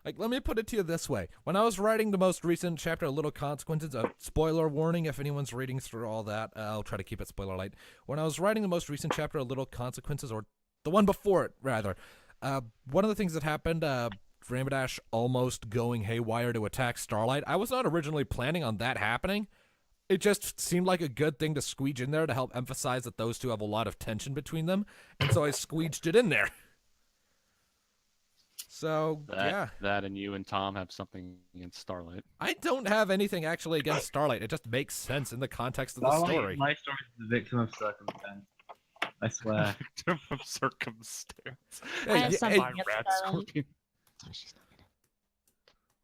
Like, let me put it to you this way. When I was writing the most recent chapter of Little Consequences, a spoiler warning if anyone's reading through all that, I'll try to keep it spoiler light. When I was writing the most recent chapter of Little Consequences, or the one before it, rather, one of the things that happened, Rainbow Dash almost going haywire to attack Starlight, I was not originally planning on that happening. It just seemed like a good thing to squeege in there to help emphasize that those two have a lot of tension between them, and so I squeeged it in there. So, yeah. That and you and Tom have something against Starlight. I don't have anything actually against Starlight. It just makes sense in the context of the story. My story is the victim of circumstance. I swear. Victim of circumstance. I have something By against Rat Starlight. Scorpion. She's not in it.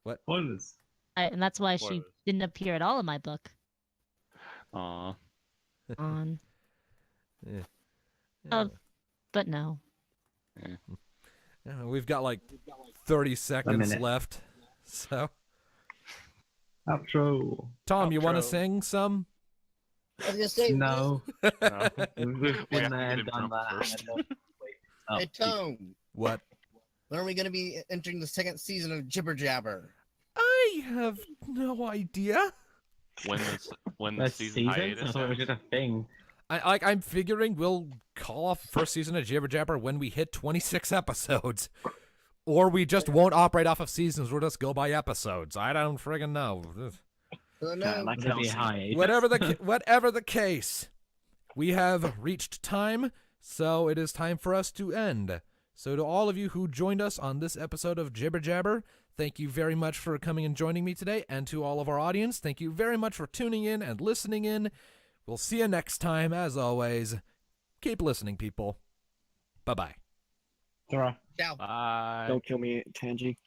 What? Spoilers. And that's why she Spoilers. didn't appear at all in my book. Aw. On. Yeah. Oh, but no. Yeah, we've got like 30 seconds minute. left. So, Outro. Tom, you want to Outro. sing some? I was gonna say, No. No. We've We have been to there get and him done drunk that. first. and then- Hey Tone, What? when are we gonna be entering the second season of Jibber Jabber? We have no idea. When the That's season seasons? I hiatus thought it was ends. just a thing. I'm figuring we'll call off first season of Jibber Jabber when we hit 26 episodes. Or we just won't operate off of seasons, we'll just go by episodes. I don't friggin' know. Kinda like There'll be a Kelsey. hiatus. Whatever the case, we have reached time, so it is time for us to end. So to all of you who joined us on this episode of Jibber Jabber, thank you very much for coming and joining me today. And to all of our audience, thank you very much for tuning in and listening in. We'll see you next time. As always, keep listening, people. Bye-bye. Ta-ra. Ciao. Bye. Don't kill me, Tangy.